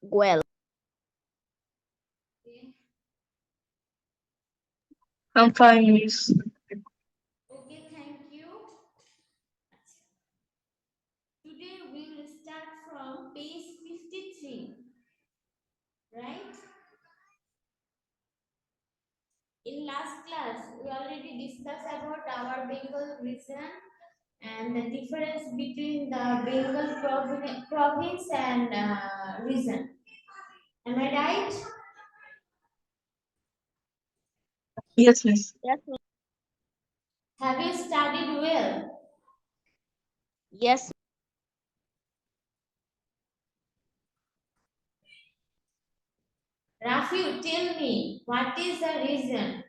Well, I'm fine, miss. Okay, thank you. Today we will start from page 53, right? In last class, we already discussed about our Bengal region and the difference between the Bengal province and region. Am I right? Yes, miss. yes, miss. Have you studied well? Yes. Rafi, tell me, what is the reason?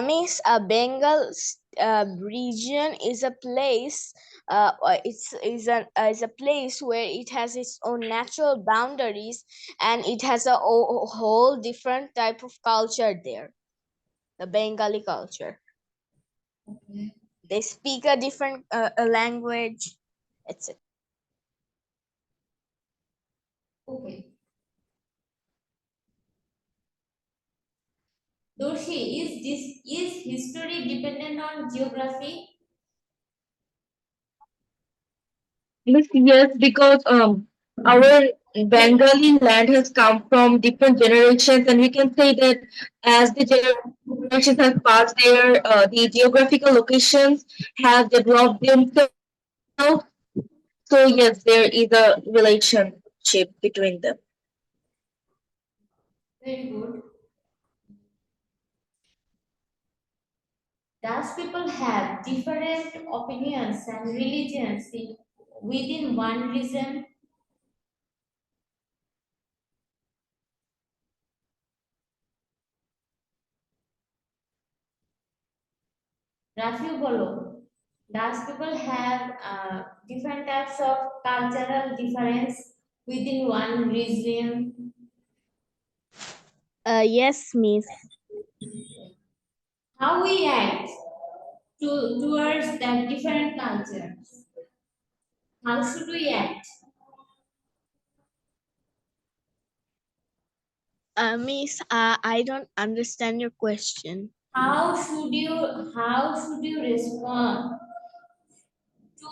Miss, Bengal region is a place. Is a place where it has its own natural boundaries, and it has a whole different type of culture there. The Bengali culture. Okay. They speak a different language, etc. Okay. Doshi, is history dependent on geography? Miss, yes, because our Bengali land has come from different generations, and we can say that as the generations have passed there, the geographical locations have developed themselves. So yes, there is a relationship between them. Very good. Does people have different opinions and religions within one region? Rafi bolo. Does people have different types of cultural difference within one region? Yes, Miss. How we act towards that different cultures? How should we act? Miss, I don't understand your question. How should you respond to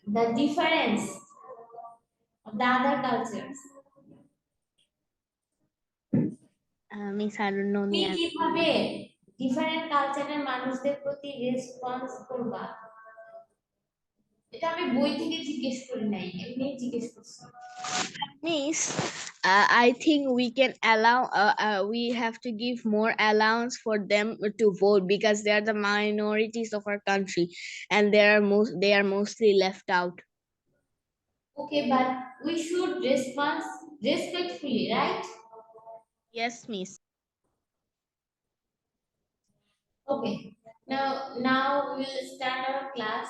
the difference of the other cultures? Miss, I don't know the তুমি answer. কিভাবে different কালচারের মানুষদের প্রতি response করবা? এটা আমি বই থেকে জিজ্ঞেস করি নাই, এমনি জিজ্ঞেস করছি। Miss, I think we can allow. We have to give more allowance for them to vote because they are the minorities of our country, and they are mostly left out. Okay, but we should respond respectfully, right? Yes, Miss. Okay. Now we will start our class.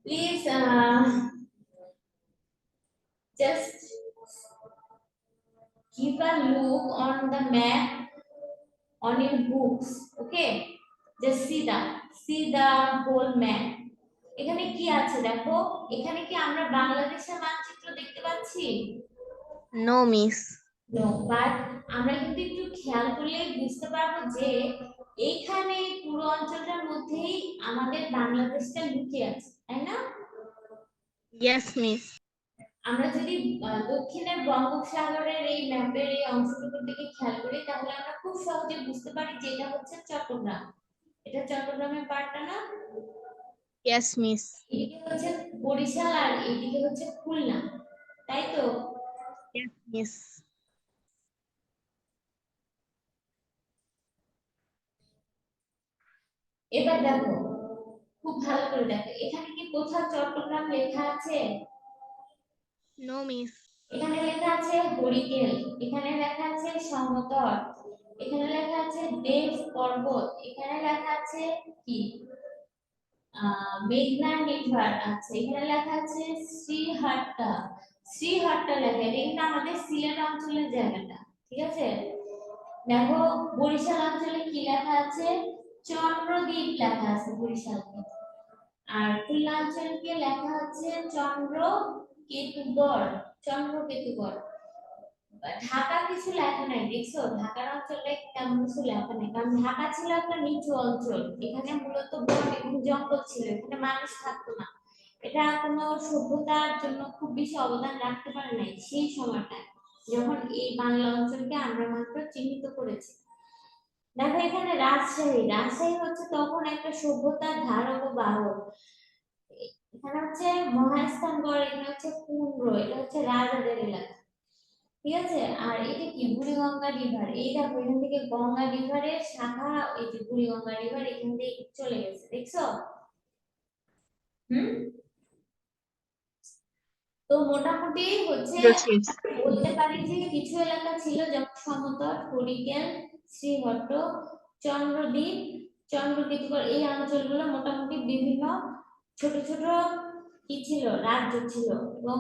Please just keep a look on the map on your books. Okay, just see the whole map. এখানে কি আছে দেখো, এখানে কি আমরা বাংলাদেশের মানচিত্র দেখতে পাচ্ছি? No, Miss. নো, বাট আমরা কিন্তু একটু খেয়াল করলে বুঝতে পারবো যে এইখানে পুরো অঞ্চলটার মধ্যেই আমাদের বাংলাদেশটা লুকিয়ে আছে, তাই না? Yes, Miss. আমরা যদি দক্ষিণের বঙ্গোপসাগরের এই ম্যাপের এই অংশটুকুর দিকে খেয়াল করি তাহলে আমরা খুব সহজে বুঝতে পারি যে এটা হচ্ছে চট্টগ্রাম। এটা চট্টগ্রামের পার্টটা না? Yes, Miss. এদিকে হচ্ছে বরিশাল আর এদিকে হচ্ছে খুলনা, তাই তো? Yes, Miss. এবার দেখো, খুব ভালো করে দেখো, এখানে কি কোথাও চট্টগ্রাম লেখা আছে? No, Miss. এখানে লেখা আছে হরিকেল, এখানে লেখা আছে সমতল, এখানে লেখা আছে দেব পর্বত, এখানে লেখা আছে কি মেঘনা নির্ভর আছে, এখানে লেখা আছে শ্রীহট্টা। শ্রীহট্টা লেখা, এটা কিন্তু আমাদের সিলেট অঞ্চলের জায়গাটা, ঠিক আছে? দেখো বরিশাল অঞ্চলে কি লেখা আছে? চন্দ্রদ্বীপ লেখা আছে বরিশালকে। আর পূর্বাঞ্চলকে লেখা হচ্ছে চন্দ্রকেতুগড়। চন্দ্রকেতুগড়। ঢাকা কিছু লেখা নাই, দেখছো ঢাকার অঞ্চলটা তেমন কিছু লেখা নাই, কারণ ঢাকা ছিল একটা নিচু অঞ্চল, এখানে মূলত বন এবং জঙ্গল ছিল, এখানে মানুষ থাকতো না। এটা কোনো সভ্যতার জন্য খুব বেশি অবদান রাখতে পারে নাই সেই সময়টায়, যখন এই বাংলা অঞ্চলকে আমরা মাত্র চিহ্নিত করেছি। দেখো এখানে রাজশাহী, রাজশাহী হচ্ছে তখন একটা সভ্যতার ধারক ও বাহক। এখানে হচ্ছে মহাস্থানগড়, এখানে হচ্ছে কুন্দ্র, এটা হচ্ছে রাজাদের এলাকা। ঠিক আছে, আর এটা কি বুড়িগঙ্গা রিভার, এই দেখো এখান থেকে গঙ্গা রিভারের শাখা, এই যে বুড়িগঙ্গা রিভার এখান থেকে চলে গেছে, দেখছো? হুম। তো মোটামুটি হচ্ছে Yes, yes. বলতে পারি যে কিছু এলাকা ছিল যেমন সমতট, হরিকেল, শ্রীহট্ট, চন্দ্রদ্বীপ, চন্দ্রকেতুগড়, এই অঞ্চলগুলো মোটামুটি বিভিন্ন ছোট ছোট কি ছিল, রাজ্য ছিল। এবং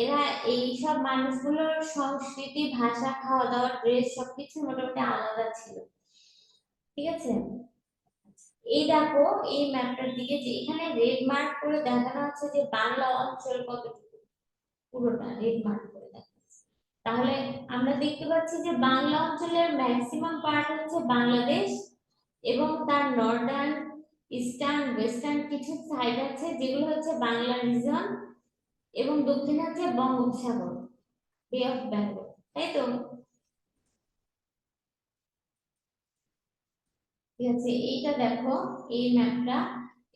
এরা এই সব মানুষগুলোর সংস্কৃতি, ভাষা, খাওয়া দাওয়া, ড্রেস সবকিছু মোটামুটি আলাদা ছিল। ঠিক আছে, এই দেখো এই ম্যাপটার দিকে, যে এখানে রেড মার্ক করে দেখানো আছে যে বাংলা অঞ্চল কতটুকু, পুরোটা রেড মার্ক করে দেখানো আছে। তাহলে আমরা দেখতে পাচ্ছি যে বাংলা অঞ্চলের ম্যাক্সিমাম পার্ট হচ্ছে বাংলাদেশ এবং তার নর্দার্ন, ইস্টার্ন, ওয়েস্টার্ন কিছু সাইড আছে যেগুলো হচ্ছে বাংলা রিজন, এবং দক্ষিণে হচ্ছে বঙ্গোপসাগর, বে অফ বেঙ্গল, তাই তো? ঠিক আছে, এইটা দেখো এই ম্যাপটা,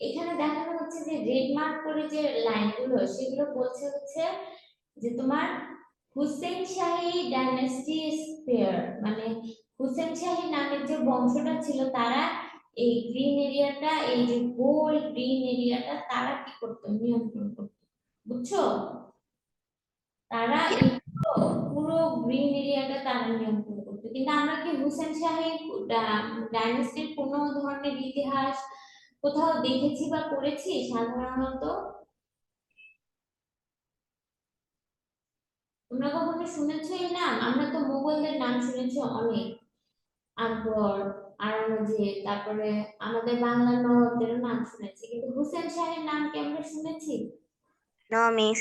এখানে দেখানো হচ্ছে যে রেড মার্ক করে যে লাইনগুলো, সেগুলো বলছে হচ্ছে যে তোমার হুসেন শাহী ডাইনেস্টি স্পেয়ার, মানে হুসেন শাহী নামের যে বংশটা ছিল তারা এই গ্রিন এরিয়াটা, এই যে গোল গ্রিন এরিয়াটা তারা কি করতো, নিয়ন্ত্রণ করতো, বুঝছো? তারা এই পুরো গ্রিন এরিয়াটা তারা নিয়ন্ত্রণ করতো। কিন্তু আমরা কি হুসেন শাহী ডাইনেস্টির কোনো ধরনের ইতিহাস কোথাও দেখেছি বা পড়েছি সাধারণত? তোমরা কখনো শুনেছো এই নাম? আমরা তো মুঘলদের নাম শুনেছি অনেক, আকবর, আওরঙ্গজেব, তারপরে আমাদের বাংলার নবাবদের নাম শুনেছি, কিন্তু হুসেন শাহের নাম কি আমরা শুনেছি? No, miss.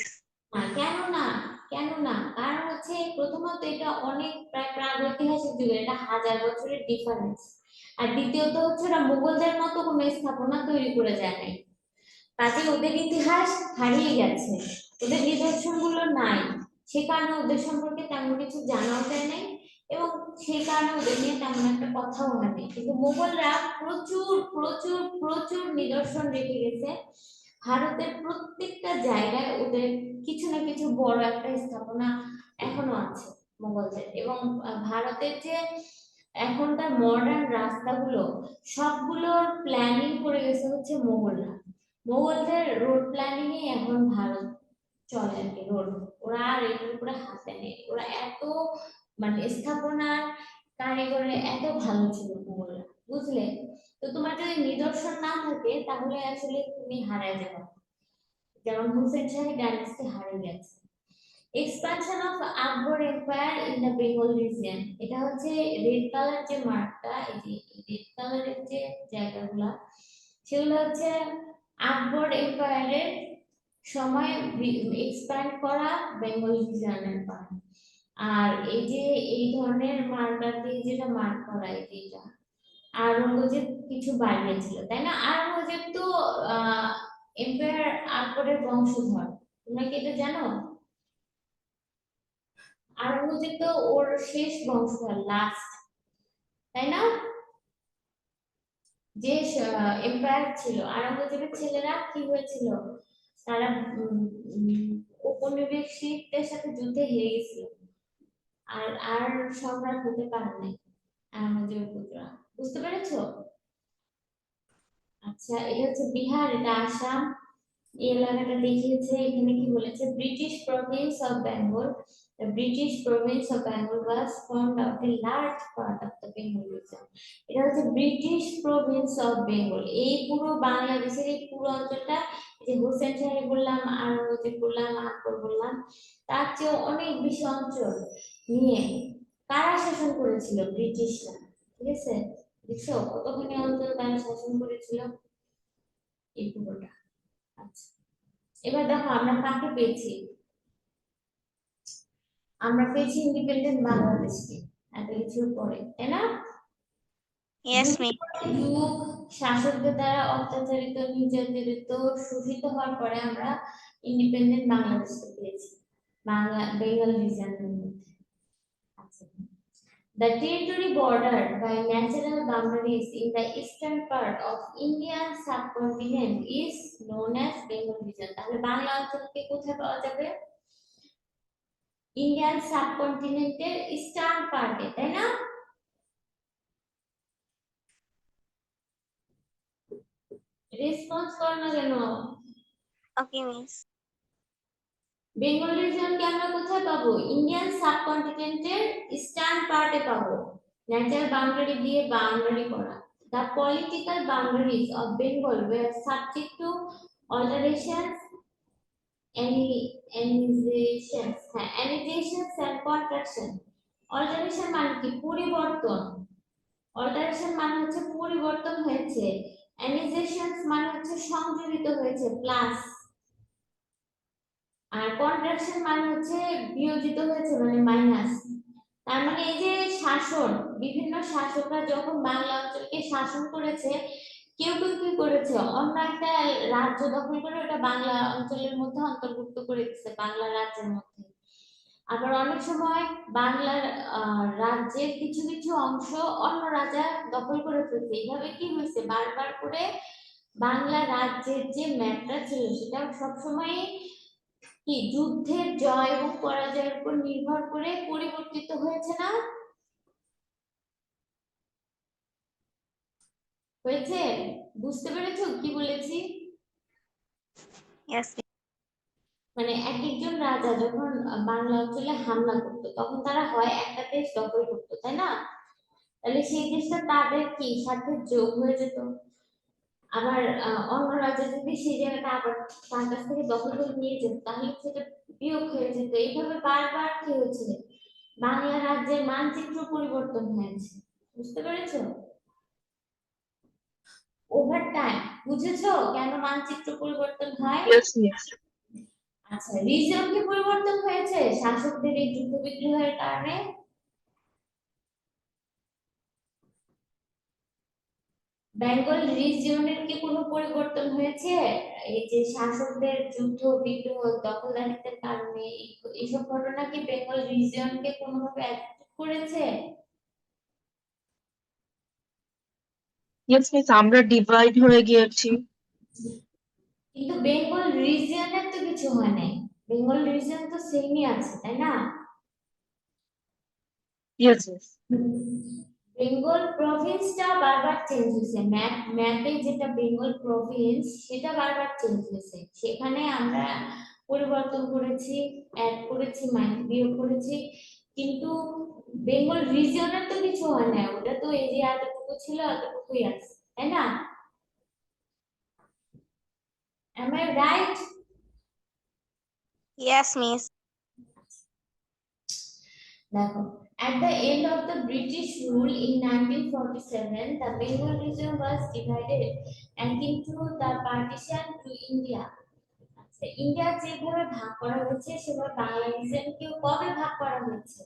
না, কেন না? কেন না? কারণ হচ্ছে প্রথমত এটা অনেক প্রায় প্রাগৈতিহাসিক যুগের, এটা হাজার বছরের ডিফারেন্স। আর দ্বিতীয়ত হচ্ছে ওরা মুঘলদের মতো কোনো স্থাপনা তৈরি করে যায় নাই, কাজে ওদের ইতিহাস হারিয়ে গেছে, ওদের নিদর্শন গুলো নাই, সে কারণে ওদের সম্পর্কে তেমন কিছু জানাও যায় নাই, এবং সেই কারণে ওদের নিয়ে তেমন একটা কথাও হয় নাই। কিন্তু মুঘলরা প্রচুর প্রচুর প্রচুর নিদর্শন রেখে গেছে, ভারতের প্রত্যেকটা জায়গায় ওদের কিছু না কিছু বড় একটা স্থাপনা এখনো আছে মুঘলদের। এবং ভারতের যে এখনকার মডার্ন রাস্তাগুলো সবগুলোর প্ল্যানিং করে গেছে হচ্ছে মুঘলরা, মুঘলদের রোড প্ল্যানিং এ এখন ভারত চলে আর কি, রোড, ওরা আর এটার উপরে হাত দেয়, ওরা এত মানে স্থাপনার কারিগরে এত ভালো ছিল মুঘলরা, বুঝলে? তো তোমার যদি নিদর্শন না থাকে তাহলে আসলে তুমি হারায় যাবে, যেমন হুসেন শাহী ডাইনেস্টি হারিয়ে গেছে। Expansion of Akbar empire in the Bengal region, এটা হচ্ছে রেড কালার যে মার্কটা, এই যে রেড কালারের যে জায়গাগুলো, সেগুলো হচ্ছে আকবর এম্পায়ারের সময় এক্সপ্যান্ড করা বেঙ্গল রিজিয়নের পার্ট। আর এই যে এই ধরনের মার্কার দিয়ে যেটা মার্ক করা, এই যে এটা আওরঙ্গজেব কিছু বাড়িয়েছিল, তাই না? আওরঙ্গজেব তো এম্পায়ার আকবরের বংশধর, তোমরা কি এটা জানো? আওরঙ্গজেব তো ওর শেষ বংশধর, লাস্ট, তাই না? যে এম্পায়ার ছিল, আওরঙ্গজেবের ছেলেরা কি হয়েছিল, তারা ঔপনিবেশিকদের সাথে যুদ্ধে হেরে গেছিল, আর আর সম্রাট হতে পারে নাই আওরঙ্গজেবের পুত্ররা, বুঝতে পেরেছো? আচ্ছা, এটা হচ্ছে বিহার, এটা আসাম, এই এলাকাটা দেখিয়েছে, এখানে কি বলেছে, British Province of Bengal, the British province of Bengal was formed out a large part of the Bengal region, এটা হচ্ছে ব্রিটিশ প্রভিন্স অফ বেঙ্গল, এই পুরো বাংলাদেশের এই পুরো অঞ্চলটা, এই যে হোসেন শাহী বললাম, আওরঙ্গজেব বললাম, আকবর বললাম, তার চেয়ে অনেক বেশি অঞ্চল নিয়ে কারা শাসন করেছিল, ব্রিটিশরা। ঠিক আছে, দেখছো কতখানি অঞ্চল তারা শাসন করেছিল, এই পুরোটা। আচ্ছা, এবার দেখো আমরা কাকে পেয়েছি, আমরা পেয়েছি ইন্ডিপেন্ডেন্ট বাংলাদেশকে এত কিছুর পরে, তাই না? Yes, যুগ miss. পরে যুগ শাসকদের দ্বারা অত্যাচারিত নির্যাতিত শোষিত হওয়ার পরে আমরা ইন্ডিপেন্ডেন্ট বাংলাদেশকে পেয়েছি, বাংলা বেঙ্গল রিজনের মধ্যে। আচ্ছা, the territory bordered by natural boundaries in the eastern part of Indian subcontinent is known as Bengal region। তাহলে বাংলা অঞ্চলকে কোথায় পাওয়া যাবে? ইন্ডিয়ান সাবকন্টিনেন্টের ইস্টার্ন পার্টে, তাই না? রেসপন্স করো না কেন? Okay, miss. বেঙ্গল রিজনকে আমরা কোথায় পাবো? ইন্ডিয়ান সাবকন্টিনেন্টের ইস্টার্ন পার্টে পাবো, ন্যাচারাল বাউন্ডারি দিয়ে বাউন্ডারি করা। The political boundaries of Bengal were subject to alterations, annexations and contraction। Alteration মানে কি? পরিবর্তন। Alteration মানে হচ্ছে পরিবর্তন হয়েছে, annexations মানে হচ্ছে সংযোজিত হয়েছে প্লাস, আর কন্ট্রাকশন মানে হচ্ছে বিয়োজিত হয়েছে মানে মাইনাস। তার মানে এই যে শাসন, বিভিন্ন শাসকরা যখন বাংলা অঞ্চলকে শাসন করেছে, কেউ কেউ কি করেছে, অন্য একটা রাজ্য দখল করে ওটা বাংলা অঞ্চলের মধ্যে অন্তর্ভুক্ত করে দিচ্ছে, বাংলা রাজ্যের মধ্যে। আবার অনেক সময় বাংলার রাজ্যের কিছু কিছু অংশ অন্য রাজা দখল করে ফেলছে। এইভাবে কি হয়েছে, বারবার করে বাংলা রাজ্যের যে ম্যাপটা ছিল সেটা সবসময় কি যুদ্ধের জয় এবং পরাজয়ের উপর নির্ভর করে পরিবর্তিত হয়েছে না? হয়েছে? বুঝতে পেরেছো কি বলেছি? Yes, miss. মানে এক একজন রাজা যখন বাংলা অঞ্চলে হামলা করতো তখন তারা হয় একটা দেশ দখল করতো, তাই না? তাহলে সেই দেশটা তাদের কি সাথে যোগ হয়ে যেত। আবার অন্য রাজা যদি সেই জায়গাটা আবার তার কাছ থেকে দখল করে নিয়ে যেত তাহলে সেটা বিয়োগ হয়ে যেত। এইভাবে বারবার কি হয়েছে, বাংলা রাজ্যের মানচিত্র পরিবর্তন হয়েছে। বুঝতে পেরেছো? Over time. বুঝেছো কেন মানচিত্র পরিবর্তন হয়? Yes, miss. আচ্ছা, রিজন কি পরিবর্তন হয়েছে শাসকদের এই যুদ্ধ বিগ্রহের কারণে? বেঙ্গল রিজিয়নের কি কোনো পরিবর্তন হয়েছে এই যে শাসকদের যুদ্ধ বিগ্রহ দখলদারিত্বের কারণে? এইসব ঘটনা কি বেঙ্গল রিজিয়নকে কোনোভাবে এফেক্ট করেছে? Yes, miss. আমরা ডিভাইড হয়ে গিয়েছি। কিন্তু বেঙ্গল রিজিয়নের তো কিছু হয় নাই, বেঙ্গল রিজিয়ন তো সেমই আছে, তাই না? Yes, yes. বেঙ্গল প্রভিন্সটা বারবার চেঞ্জ হয়েছে, ম্যাপে যেটা বেঙ্গল প্রভিন্স সেটা বারবার চেঞ্জ হয়েছে, সেখানে আমরা পরিবর্তন করেছি, অ্যাড করেছি, বিয়োগ করেছি, কিন্তু বেঙ্গল রিজিয়নের তো কিছু হয় না, ওটা তো এই যে এতটুকু ছিল এতটুকুই আছে, তাই না? Am I right? Yes, miss. দেখো, at the end of the British rule in 1947, the Bengal region was divided and into the partition to India। আচ্ছা, ইন্ডিয়া যেভাবে ভাগ করা হয়েছে সেভাবে বাংলা রিজনকেও কবে ভাগ করা হয়েছে?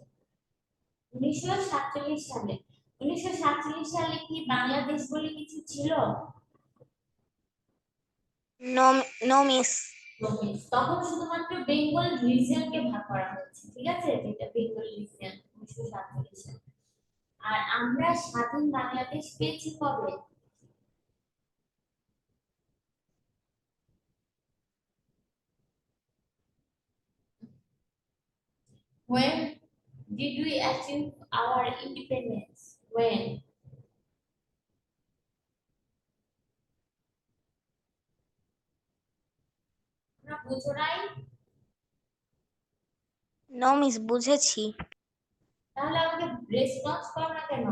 1947 সালে। 1947 সালে কি বাংলাদেশ বলে কিছু ছিল? No, no, miss. তখন শুধুমাত্র বেঙ্গল রিজিয়নকে ভাগ করা হয়েছে, ঠিক আছে, যেটা বেঙ্গল রিজিয়ন 1947 সালে। আর আমরা স্বাধীন বাংলাদেশ পেয়েছি কবে? When did we achieve our independence? When? না বুঝো নাই? No, miss. বুঝেছি। তাহলে আমাকে রেসপন্স করো না কেন?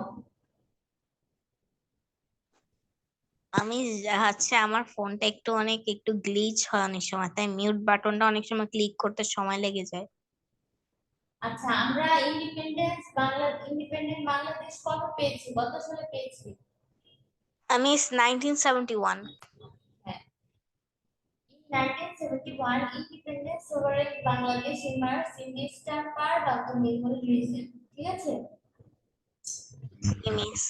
আমি হচ্ছে আমার ফোনটা একটু গ্লিচ হয় অনেক সময়, তাই মিউট বাটনটা অনেক সময় ক্লিক করতে সময় লেগে যায়। আচ্ছা, আমরা ইন্ডিপেন্ডেন্ট বাংলাদেশ কবে পেয়েছি, কত সালে পেয়েছি? আমি 1971। হ্যাঁ, 1971, independent sovereign Bangladesh emerged in the eastern part of the Bengal region. ঠিক আছে? মিস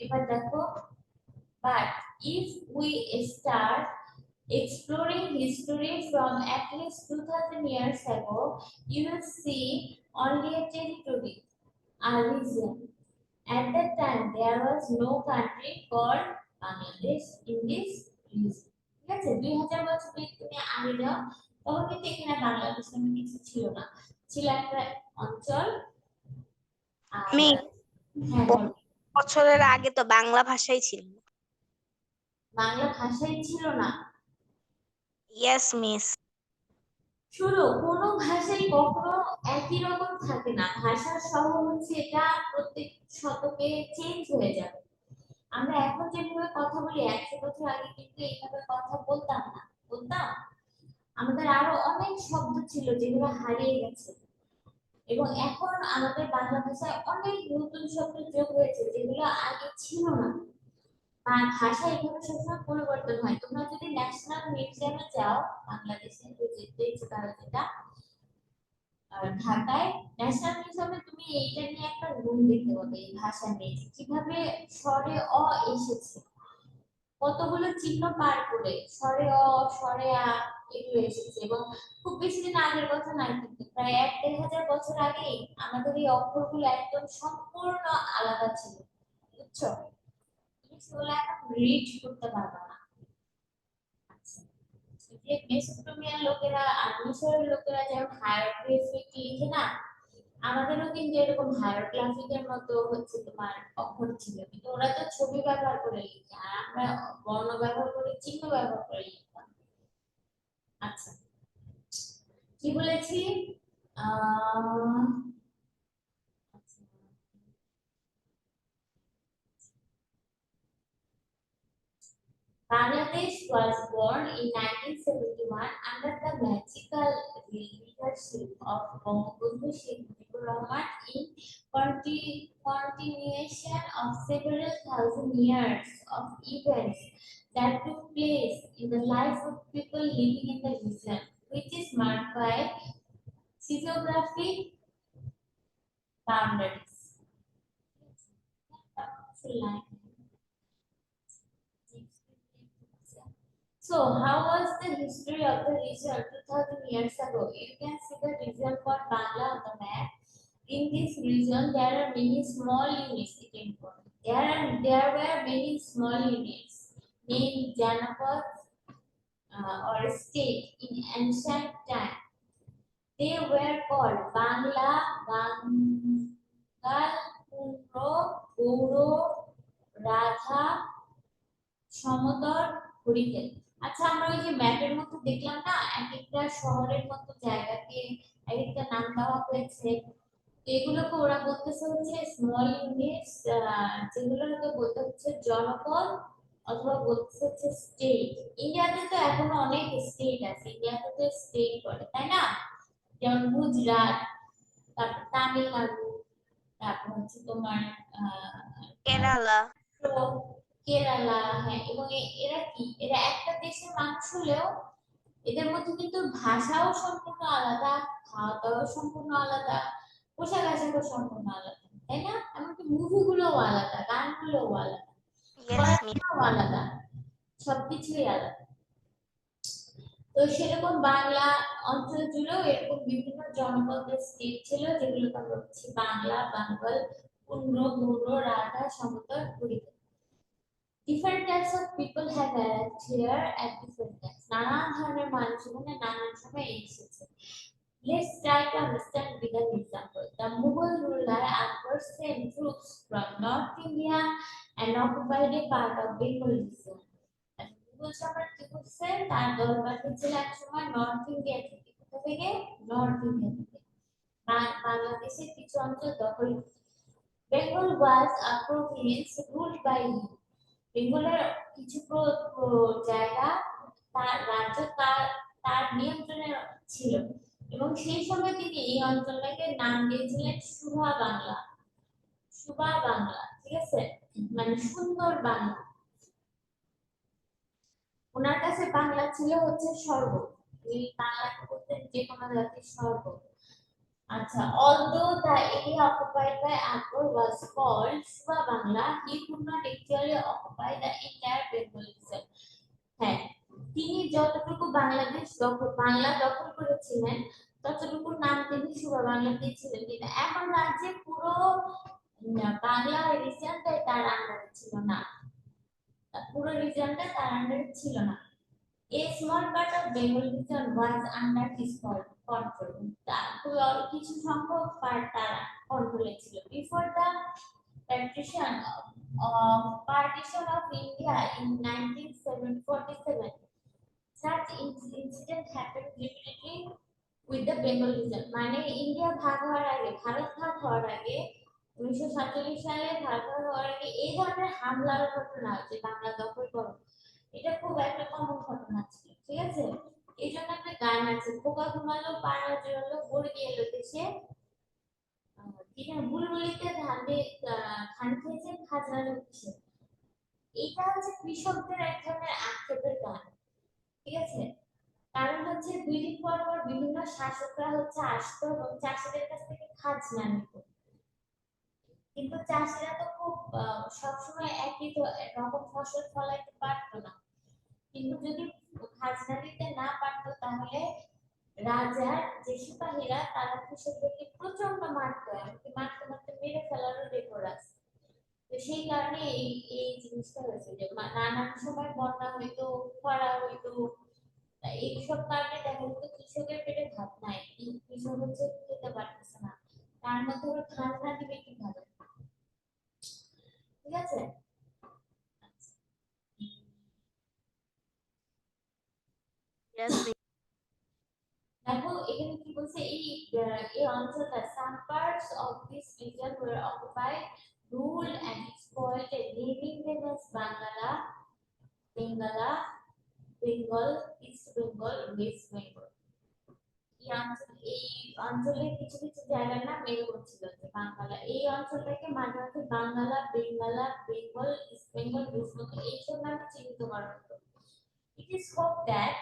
এবার দেখো, but if we start exploring history from at least 2000 years ago, you will see only a territory, a region. At that time, there was no country called Bangladesh in this region. ঠিক আছে, 2000 বছর যদি তুমি আগে যাও, তখন কিন্তু এখানে বাংলাদেশ নামে কিছু ছিল না, ছিল একটা অঞ্চল। আর মিস হ্যাঁ বলো। বছরের আগে তো বাংলা ভাষাই ছিল। বাংলা ভাষাই ছিল না। Yes miss. শোনো, কোনো ভাষাই কখনো একই রকম থাকে না, ভাষার স্বভাব হচ্ছে এটা প্রত্যেক শতকে চেঞ্জ হয়ে যাবে। আমরা এখন যেভাবে কথা বলি 100 বছর আগে কিন্তু এইভাবে কথা বলতাম না, বলতাম। আমাদের আরো অনেক শব্দ ছিল যেগুলো হারিয়ে গেছে, এবং এখন আমাদের বাংলা ভাষায় অনেক নতুন শব্দ যোগ হয়েছে যেগুলো আগে ছিল না। আর ভাষা এভাবে সবসময় পরিবর্তন হয়। তোমরা যদি ন্যাশনাল মিউজিয়ামে যাও, বাংলাদেশে যেটা ঢাকায় ন্যাশনাল মিউজিয়ামে, তুমি এইটা নিয়ে একটা রুম দেখতে পাবে, এই ভাষা নিয়ে যে কিভাবে স্বরে অ এসেছে, কতগুলো চিহ্ন পার করে স্বরে অ, স্বরে আ এগুলো এসেছে। এবং খুব বেশি দিন আগের কথা না, কিন্তু প্রায় 1-1.5 বছর আগে আমাদের এই অক্ষরগুলো একদম সম্পূর্ণ আলাদা ছিল, বুঝছো? তুমি সেগুলো এখন রিড করতে পারবে না। আচ্ছা, যে মেসোপটেমিয়ার লোকেরা আর মিশরের লোকেরা যেমন হায়ারোগ্লিফিক লিখে না, আমাদেরও কিন্তু এরকম হায়ারোগ্লিফিকের মতো হচ্ছে তোমার অক্ষর ছিল, কিন্তু ওরা তো ছবি ব্যবহার করে লিখে, আর আমরা বর্ণ ব্যবহার করে, চিহ্ন ব্যবহার করে লিখতাম। আচ্ছা, কি বলেছি? আহ আচ্ছা, Bangladesh was born in 1971 under the magical leadership of Bangabandhu Sheikh Mujibur Rahman, in continuation of several thousand years of events that took place in the life of people living in the region, which is marked by geographic boundaries. Full line. So, how was the history of the region 2000 years ago? You can see the region called Bangla on the map. In this region, there are many small units. There were many small units named Janapads or state in ancient time. They were called Bangla, Bangal, Puro, Goro, Radha, সমতর, Harikela. আচ্ছা, আমরা ওই যে ম্যাপের মতো দেখলাম না, এক একটা শহরের মতো জায়গাকে এক একটা নাম দেওয়া হয়েছে, এগুলোকে ওরা বলতেছে হচ্ছে স্মল ইউনিটস, যেগুলোকে বলতে হচ্ছে জনপদ, অথবা বলতেছে হচ্ছে স্টেট। ইন্ডিয়াতে তো এখনো অনেক স্টেট আছে, ইন্ডিয়াতে তো স্টেট বলে, তাই না? যেমন গুজরাট, তারপর তামিলনাড়ু, তারপর হচ্ছে তোমার কেরালা। তো কেরালা, হ্যাঁ। এবং এরা কি, এরা একটা দেশের মানুষ হলেও এদের মধ্যে কিন্তু ভাষাও সম্পূর্ণ আলাদা, খাওয়া দাওয়াও সম্পূর্ণ আলাদা, পোশাক আশাকও সম্পূর্ণ আলাদা, তাই না? এমনকি মুভিগুলোও আলাদা, গানগুলোও আলাদা, ইয়েস মিস। পড়াশোনাও আলাদা, সবকিছুই আলাদা। তো সেরকম বাংলা অঞ্চল জুড়েও এরকম বিভিন্ন জনপদের স্টেট ছিল, যেগুলোকে আমরা হচ্ছে বাংলা, বাঙ্গাল, পুন্ড, গৌড়, রাধা, সমতল, Harikela. Different types of people have arrived here at different times. নানান ধরনের মানুষ এখানে নানান সময় এসেছে। Let's try to understand with an example. The Mughal ruler Akbar sent troops from North India and occupied a part of Bengal region. Mughal সম্রাট কি করছে, তার দল পাঠিয়েছিল এক সময় নর্থ ইন্ডিয়া থেকে। কোথা থেকে? নর্থ ইন্ডিয়া থেকে বাংলাদেশের কিছু অঞ্চল দখল। Bengal was a province ruled by him. বেঙ্গলের কিছু জায়গা তার রাজ্য তার নিয়ন্ত্রণে ছিল, এবং সেই সময় তিনি এই অঞ্চলটাকে নাম দিয়েছিলেন সুভা বাংলা। সুভা বাংলা, ঠিক আছে? মানে সুন্দর বাংলা। ওনার কাছে বাংলা ছিল হচ্ছে স্বর্গ। এই বাংলাকে বলতেন যে কোনো জাতির স্বর্গ। আচ্ছা, although the area occupied by Akbar was called Suba Bangla, he could not actually occupy the entire Bengal region. হ্যাঁ, তিনি যতটুকু বাংলা দখল করেছিলেন ততটুকু নাম তিনি সুবা বাংলা দিয়েছিলেন, কিন্তু এমন না যে পুরো বাংলা রিজিয়নটা তার আন্ডারে ছিল না, পুরো রিজিয়নটা তার আন্ডারে ছিল না। A small part of Bengal region was under his control. কিছু সংখ্যক পার্ট তার কন্ট্রোলে ছিল। Before the partition of India in 1947, such incident happened repeatedly with the Bengal region. মানে ইন্ডিয়া ভাগ হওয়ার আগে, ভারত ভাগ হওয়ার আগে 1947 সালে ভাগ হওয়ার আগে এই ধরনের হামলার ঘটনা হচ্ছে, বাংলা দখল করো, এটা খুব একটা কমন ঘটনা ছিল। ঠিক আছে, এই জন্য একটা গান আছে, পোকা ঘুমালো পাড়া জড়ালো গড়ে দিয়ে এলো দেশে, যেখানে বুলবুলিতে ধান খেয়েছে খাজনা লুটছে। এটা হচ্ছে কৃষকদের এক ধরনের আক্ষেপের গান। ঠিক আছে, কারণ হচ্ছে 2 দিন পর পর বিভিন্ন শাসকরা হচ্ছে আসতো এবং চাষিদের কাছ থেকে খাজনা নিত, কিন্তু চাষিরা তো খুব সবসময় একই রকম ফসল ফলাইতে পারতো না। কিন্তু যদি খাজনা দিতে না পারতো তাহলে রাজার যে সিপাহীরা তারা কৃষকদেরকে প্রচন্ড মারতো, এমনকি মারতে মারতে মেরে ফেলারও রেকর্ড আছে। তো সেই কারণে এই এই জিনিসটা হয়েছে যে নানান সময় বন্যা হইতো, খরা হইতো, এইসব কারণে দেখা যেত কৃষকের পেটে ভাত নাই, কৃষক হচ্ছে খেতে পারতেছে না, তার মধ্যে ওরা খাজনা দিবে কিভাবে? ঠিক আছে, Yes, miss. দেখো এখানে কি বলছে, এই অঞ্চলটা some parts of this region were occupied, ruled and exploited, naming them as Bangala, Bengala, Bengal, East Bengal, West Bengal. এই অঞ্চলের কিছু কিছু জায়গার নাম এরকম ছিল যে বাংলা, এই অঞ্চলটাকে মাঝে মাঝে বাংলা, বেঙ্গলা, বেঙ্গল, ইস্ট বেঙ্গল, ওয়েস্ট বেঙ্গল এইসব নামে চিহ্নিত করা হতো। It is hoped that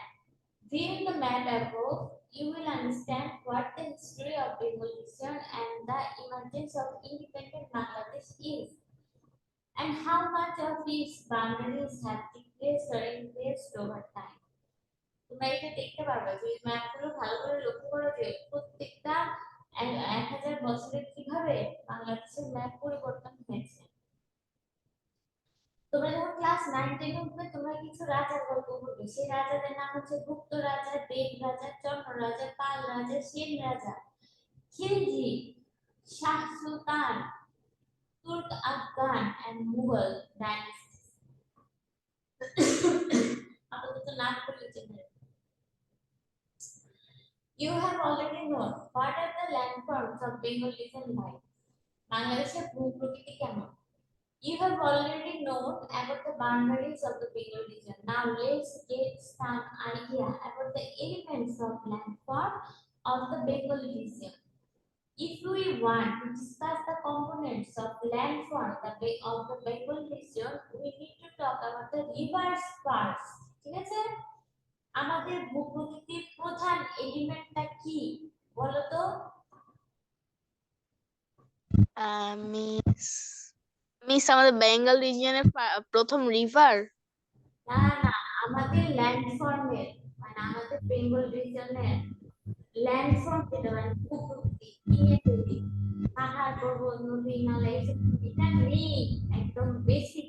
viewing the map above, you will understand what the history of Bengal region and the emergence of independent Bangladesh is, and how much of its boundaries have decreased or increased over time. তোমরা এটা দেখতে পারবে যে ম্যাপগুলো ভালো করে লক্ষ্য করো যে প্রত্যেকটা 1000 বছরে কিভাবে বাংলাদেশের ম্যাপ পরিবর্তন হয়েছে। তোমরা যখন ক্লাস 9-10 উঠবে তোমরা কিছু রাজার গল্প পড়বে, সেই রাজাদের নাম হচ্ছে গুপ্ত রাজা, দেব রাজা, চন্দ্র রাজা, পাল রাজা, সেন রাজা, খিলজি, শাহ সুলতান, তুর্ক আফগান এন্ড মুঘল ডাইনেস্টিস। আপাতত নাম করলে চেনে। You have already known what are the landforms of Bengal region like. বাংলাদেশের ভূপ্রকৃতি কেমন? You have already known about the boundaries of the Bengal region. Now let's get some idea about the elements of landform of the Bengal region. If we want to discuss the components of landform of the Bengal region, we need to talk about the rivers first. ঠিক আছে, আমাদের ভূপ্রকৃতির প্রধান এলিমেন্টটা কি বলো তো? Miss আমাদের বেঙ্গল রিজিয়নের প্রথম river. না না, আমাদের ল্যান্ডফর্মের মানে আমাদের বেঙ্গল রিজনের ল্যান্ডফর্ম যেটা মানে ভূপ্রকৃতি নিয়ে তৈরি, পাহাড় পর্বত নদী নালা এইসব, এটা নেই, একদম বেসিক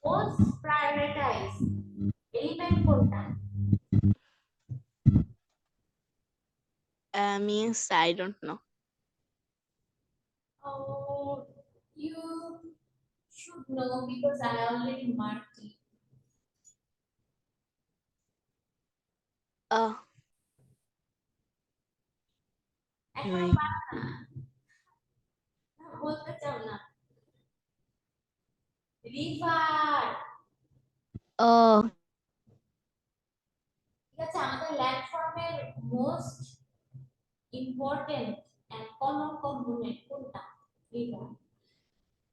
মোস্ট প্রায়োরিটাইজ এলিমেন্ট কোনটা? Miss I don't know. Oh, you should know because I already marked it. এখন বলতে চাও না? রিভার। ঠিক আছে, আমাদের ল্যান্ডফর্মের most important and common component কোনটা? River.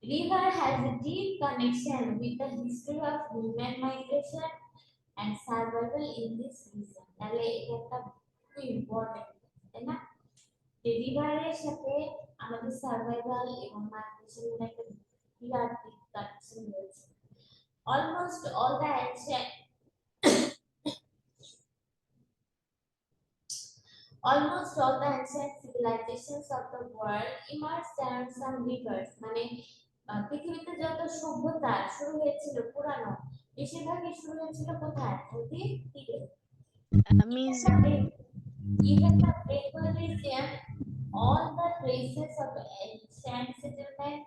River has a deep connection with the history of human migration and survival in this region. তাহলে এটা একটা খুব ইম্পর্টেন্ট, তাই না? যে রিভারের সাথে আমাদের সার্ভাইভাল এবং মাইগ্রেশনের একটা বিরাট কানেকশন রয়েছে। Almost all the ancient Almost all the ancient civilizations of the world emerged around some rivers. মানে পৃথিবীতে যত সভ্যতা শুরু হয়েছিল পুরানো, বেশিরভাগই শুরু হয়েছিল কোথায়? নদীর তীরে। Miss, Even the Bengal region, all the traces of ancient settlement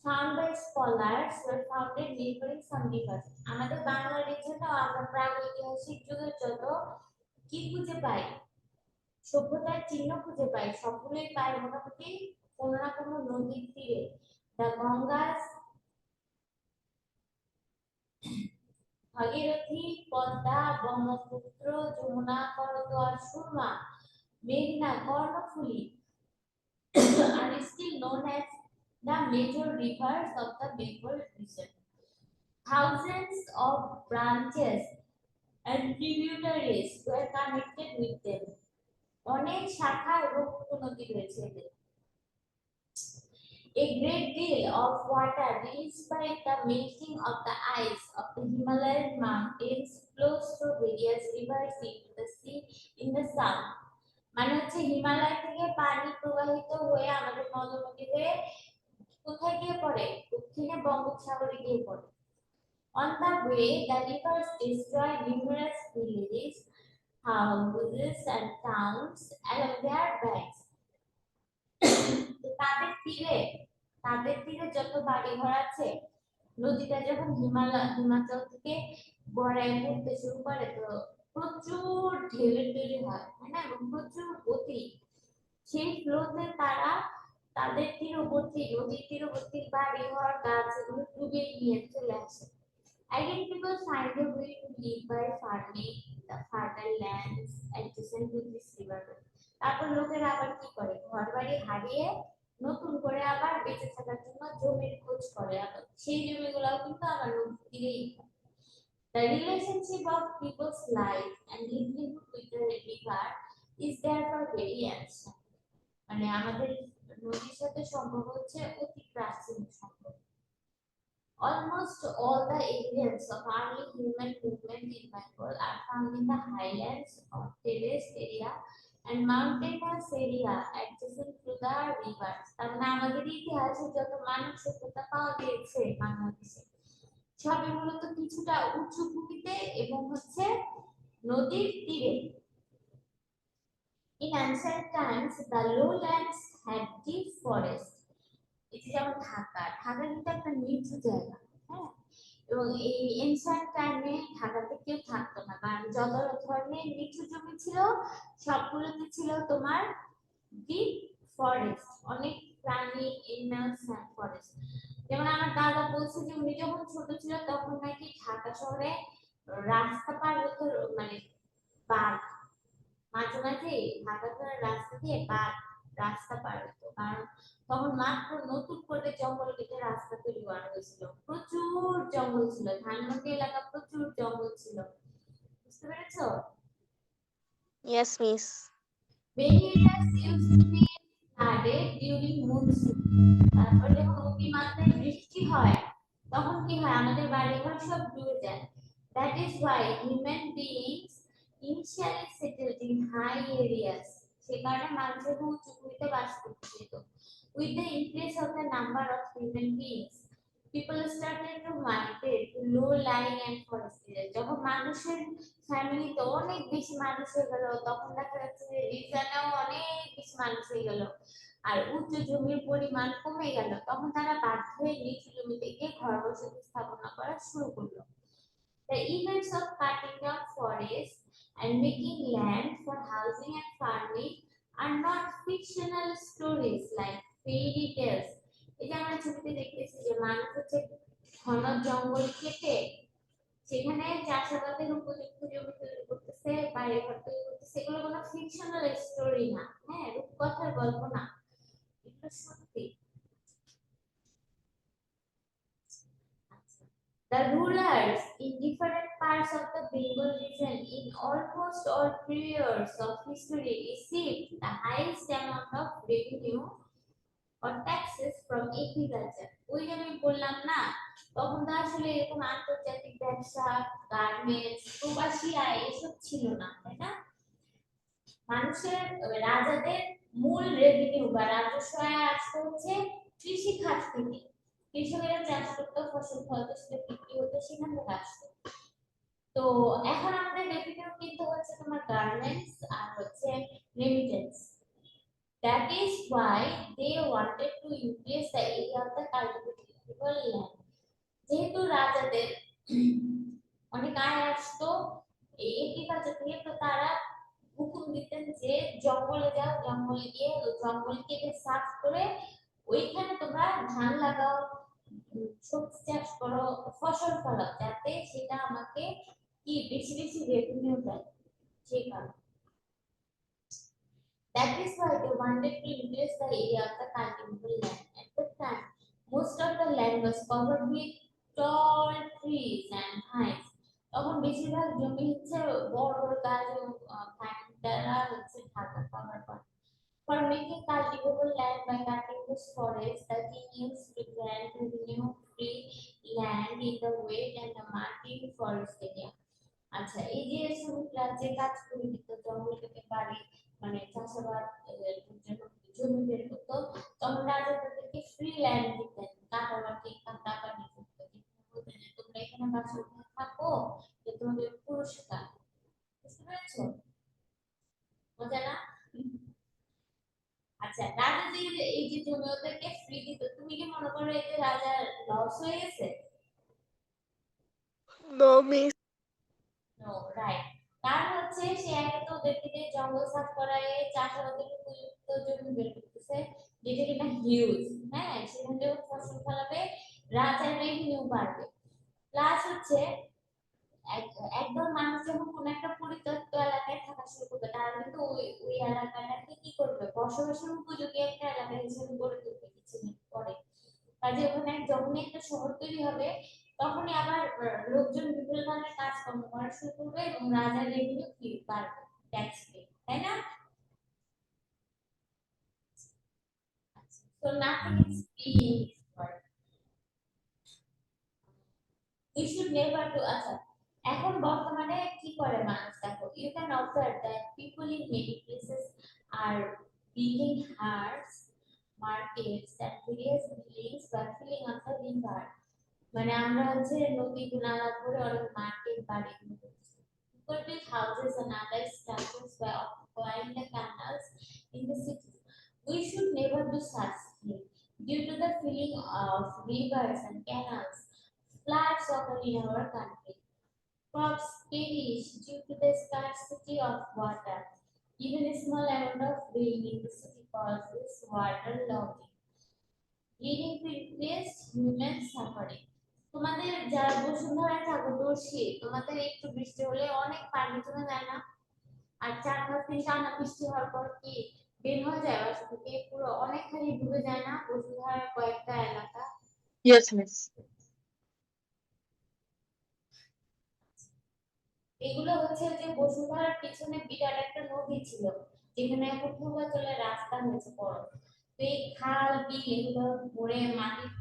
found by scholars were founded neighboring some rivers. আমাদের বাংলা রিজনেও আমরা প্রাগৈতিহাসিক যুগের যত কি খুঁজে পাই, সভ্যতার চিহ্ন খুঁজে পাই, সবগুলোই পাই মোটামুটি কোনো না কোনো নদীর তীরে। দ্য গঙ্গাস, ভাগীরথী, পদ্মা, ব্রহ্মপুত্র, যমুনা, করতোয়া, সুরমা, মেঘনা, Karnaphuli are still known as the major rivers of the Bengal region. Thousands of branches and tributaries were connected with them. অনেক শাখা এবং উপনদী রয়েছে এদের। A great deal of water released by the melting of the ice of the Himalayan mountains flows through various rivers into the sea in the south. মানে হচ্ছে হিমালয় থেকে পানি প্রবাহিত হয়ে আমাদের নদ-নদী হয়ে কোথায় গিয়ে পড়ে? দক্ষিণে বঙ্গোপসাগরে গিয়ে পড়ে। On the way, the rivers destroy numerous villages, houses, and towns along their banks. তাদের তীরে যত বাড়িঘর আছে, নদীটা যখন হিমাচল থেকে গড়ায় পড়তে শুরু করে তো প্রচুর ঢেউয়ের তৈরি হয়, তাই না? এবং প্রচুর গতি, সেই ফ্লোতে তারা তাদের তীরবর্তী নদীর তীরবর্তী বাড়িঘর গাছ এগুলো ডুবিয়ে নিয়ে চলে আসে। Again, people find a way to live by farming the fertile lands adjacent to this river. তারপর লোকেরা আবার কি করে? ঘরবাড়ি হারিয়ে নতুন করে আবার বেঁচে থাকার জন্য জমির খোঁজ করে, আবার সেই জমিগুলোও কিন্তু আবার নদীর তীরেই। The relationship of people's life and livelihood with the river is therefore very ancient. মানে আমাদের নদীর সাথে সম্পর্ক হচ্ছে অতি প্রাচীন সম্পর্ক। Almost all the evidence of early human movement in Bengal are found in the highlands of terraced area and mountainous area adjacent to the rivers. তার মানে আমাদের ইতিহাসে যত মানব সভ্যতা পাওয়া গিয়েছে বাংলাদেশে, সবই মূলত কিছুটা উঁচু ভূমিতে এবং হচ্ছে নদীর তীরে। In ancient times, the lowlands had deep forests. এই যে যেমন ঢাকা কিন্তু একটা নিচু জায়গা, হ্যাঁ, এবং এই এনশিয়েন্ট টাইমে ঢাকাতে কেউ থাকতো না, কারণ যত ধরনের নিচু জমি ছিল সবগুলোতে ছিল তোমার ডিপ ফরেস্ট, অনেক প্রাণী এনিম্যালস অ্যান্ড ফরেস্ট। যেমন আমার দাদা বলছে যে উনি যখন ছোট ছিল তখন নাকি ঢাকা শহরে রাস্তা পার হতো মানে বাঘ, মাঝে মাঝে ঢাকা শহরের রাস্তা দিয়ে বাঘ রাস্তা পার হতো, কারণ তখন মাত্র নতুন করে জঙ্গল কেটে রাস্তা তৈরি করা হয়েছিল, প্রচুর জঙ্গল ছিল, ধানমন্ডি এলাকা প্রচুর জঙ্গল ছিল, বুঝতে পেরেছো? yes, Miss. Many areas used to be flooded during monsoon. তারপর যখন অতিমাত্রায় বৃষ্টি হয় তখন কি হয়? আমাদের বাড়িঘর সব ডুবে যায়। That is why human beings initially settled in high areas. সে কারণে মানুষের উঁচু ভূমিতে বাস করতে যেত। With the increase of the number of human beings, people started to migrate to low-lying and forest areas. যখন মানুষের ফ্যামিলিতে অনেক বেশি মানুষ হয়ে গেল তখন দেখা যাচ্ছে যে রিজনেও অনেক বেশি মানুষ হয়ে গেল আর উঁচু জমির পরিমাণ কমে গেল, তখন তারা বাধ্য হয়ে নিচু জমিতে গিয়ে ঘরবসতি স্থাপনা করা শুরু করলো। The events of cutting down forests and making land for housing and farming are not fictional stories like fairy tales. এটা আমরা ছবিতে দেখতেছি যে মানুষ হচ্ছে ঘন জঙ্গল কেটে সেখানে চাষাবাদের উপযুক্ত জমি তৈরি করতেছে, বাড়ি ঘর তৈরি করতেছে, এগুলো কোনো ফিকশনাল স্টোরি না, হ্যাঁ, রূপকথার গল্প না, এগুলো সত্যি। The rulers in different parts of the Bengal region in almost all periods of history received the highest amount of revenue or taxes from agriculture. ওই যে আমি বললাম না, তখন তো আসলে এরকম আন্তর্জাতিক ব্যবসা, গার্মেন্টস, প্রবাসী আয় এসব ছিল না, তাই না? মানুষের রাজাদের মূল রেভিনিউ বা রাজস্ব আয় আসতো হচ্ছে কৃষি খাত থেকে। কৃষকেরা চাষ করতো, ফসল ফলাতো, সেটা বিক্রি হতো, সেখান থেকে আসতো। তো এখন আমাদের রেভিনিউ কিন্তু হচ্ছে তোমার গার্মেন্টস আর হচ্ছে remittance. That is why they wanted to increase the area of the cultivable land. যেহেতু রাজাদের অনেক আয় আসতো এই এগ্রিকালচার থেকে, তো তারা হুকুম দিতেন যে জঙ্গলে যাও, জঙ্গলে গিয়ে জঙ্গল কেটে সাফ করে ওইখানে তোমরা ধান লাগাও, সবজি চাষ করো, ফসল ফলাও, যাতে সেটা আমাকে কি বেশি বেশি রেভিনিউ দেয়। সেই কারণে that is why they wanted to increase the area of the cultivable land. At the time, most of the land was covered with tall trees and pines. তখন বেশিরভাগ জমি হচ্ছে বড় বড় গাছ এবং পাইন দ্বারা হচ্ছে ঢাকা কভার করে। For making cultivable land by cutting this forest, the king used to grant revenue free land in the wet and the muddy forest area. আচ্ছা, এই যে শ্রমিকরা যে কাজ করে দিত, জঙ্গল থেকে বাড়ি মানে চাষাবাদ জন্য জমি বের করতো, তখন রাজা তাদেরকে ফ্রি ল্যান্ড দিতেন, কাটাবাটি কাটাবাটি করতো, বলতেন যে তোমরা এখানে বাসা থাকো, যে তোমাদের পুরস্কার। বুঝতে পেরেছো? মজা না? আচ্ছা, রাজা যে এই যে জমি ওদেরকে ফ্রি দিত, তুমি কি মনে করো এই যে রাজার লস হয়ে গেছে? No, miss. No, right. কারণ হচ্ছে সে একে তো ওদেরকে দিয়ে জঙ্গল সাফ করায়, চাষাবাদের উপযুক্ত জমি বের করতেছে, যেটা কিনা হিউজ, হ্যাঁ, সেখান থেকে ফসল ফলাবে, রাজার রেভিনিউ বাড়বে। প্লাস হচ্ছে একদল মানুষ যখন কোনো একটা পরিত্যক্ত এলাকায় থাকা শুরু করবে, তারা কিন্তু ওই ওই এলাকাটাকে কি করবে, বসবাসের উপযোগী একটা এলাকা হিসেবে গড়ে তুলবে কিছুদিন পরে। কাজে ওখানে যখনই একটা শহর তৈরি হবে, তখনই আবার লোকজন বিভিন্ন ধরনের কাজকর্ম করা শুরু করবে এবং রাজার রেভিনিউ কি বাড়বে, ট্যাক্স পে, তাই না? So nothing is free in this world. We should never do আচ্ছা, এখন বর্তমানে কি করে মানুষ দেখো, you can observe that people in many places are building huts, markets and various buildings by filling up the river. মানে আমরা হচ্ছে নদী নালা করে অনেক মার্কেট বাড়ি করতেছি। People build houses and other structures by occupying the canals in the cities. We should never do such thing. Due to the filling of rivers and canals, floods occur in our country. Crops perish due to the scarcity of water. Even a small amount of rain in the city causes water logging, leading to increased human suffering. তোমাদের যারা বসুন্ধরায় থাকো দর্শি, তোমাদের একটু বৃষ্টি হলে অনেক পানি জমে যায় না? আর 4-5 দিন টানা বৃষ্টি হওয়ার পর কি বের হয়ে যায় বাসা থেকে, পুরো অনেকখানি ডুবে যায় না বসুন্ধরার কয়েকটা এলাকা? Yes, miss. এগুলো হচ্ছে যে বসুন্ধরার পিছনে বিরাট একটা নদী ছিল, যেখানে এখন পূর্বাচলের রাস্তা হয়েছে বড়। তো এই খাল বিল এগুলো ভরে মাটির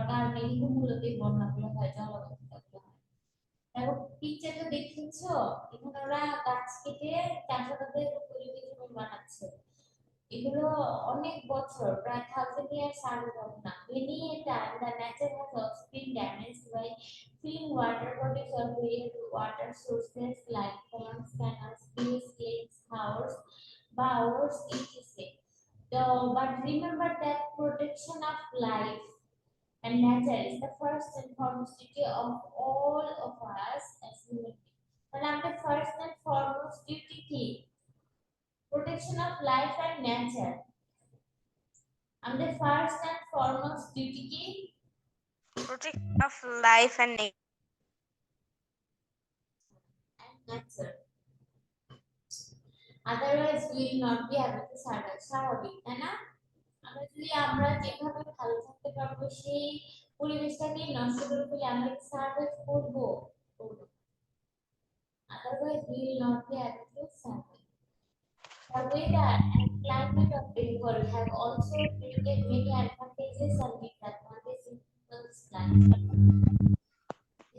কারণে কিন্তু মূলত এই বন্যাগুলো হয়, জলবদ্ধতা হয়। দেখো পিকচারটা দেখতেছো, এখানে ওরা গাছ কেটে চাষাবাদের উপযোগী জমি বানাচ্ছে। এগুলো অনেক বছর, প্রায় 1000 years আগের ঘটনা। Many a time the nature has also been damaged by filling water bodies or various water sources like ponds, canals, bills, lakes, bowers, etc. But remember that protection of life and nature is the first and foremost duty of all of us as human beings. But the first and foremost duty কি? Protection of life and nature. And the first and foremost duty কি? Protection of life and And nature. Otherwise we will not be able to survive. স্বাভাবিক, তাই না? আমরা যদি আমরা যেভাবে ভালো থাকতে পারবো সেই পরিবেশটাকে নষ্ট করে ফেলে আমরা কি সার্ভাইভ করবো? Otherwise we will not be able to survive. The weather and climate of Bengal have also created many advantages and disadvantages in people's life.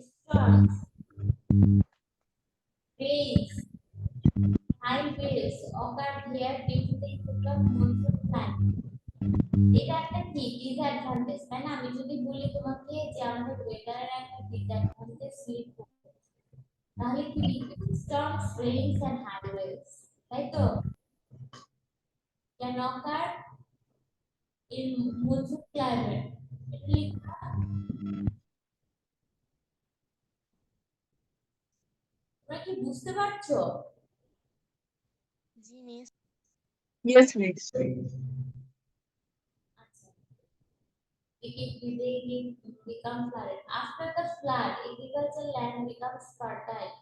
Storms, rains, high waves occur here due to the effect of monsoon climate. এটা একটা কি disadvantage, তাই না? আমি যদি বলি তোমাকে যে আমাদের ওয়েদারের একটা ডিসঅ্যাডভান্টেজ ফিল করতে, তাহলে কি লিখবে? Storms, rains and high waves, তাই তো? Can occur in monsoon climate. এটা লিখবা। তোমরা কি বুঝতে পারছো? জি মিস। Yes, miss. আচ্ছা, it become flooded. After the flood, agricultural land becomes fertile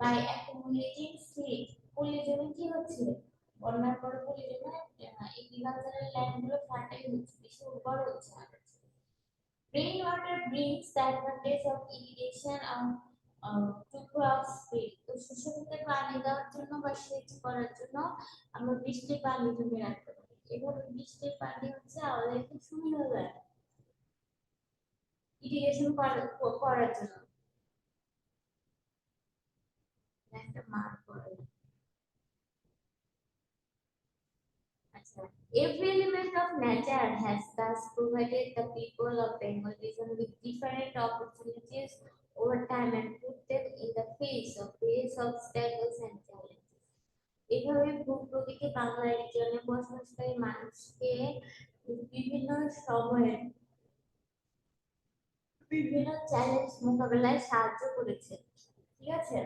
by accumulating seed. পলি জমি কি হচ্ছে? বন্যার পর পলি জমি এগ্রিকালচারাল ল্যান্ড গুলো ফার্টাইল হচ্ছে, বেশি উর্বর হচ্ছে। Rainwater brings the advantage of irrigation to crops field. তো শস্যক্ষেত্রে পানি দেওয়ার জন্য বা সেচ করার জন্য আমরা বৃষ্টির পানি জমে রাখতে পারি। এভাবে বৃষ্টির পানি হচ্ছে আমাদের একটু সুবিধা দেয় ইরিগেশন করার জন্য। একটা মার্ক করে। আচ্ছা, every element of nature has thus provided the people of Bengal region with different opportunities over time and put them in the face of various obstacles and challenges. এভাবে ভূপ্রকৃতি বাংলা রিজনে বসবাসকারী মানুষকে বিভিন্ন সময়ে বিভিন্ন চ্যালেঞ্জ মোকাবেলায় সাহায্য করেছে। ঠিক আছে?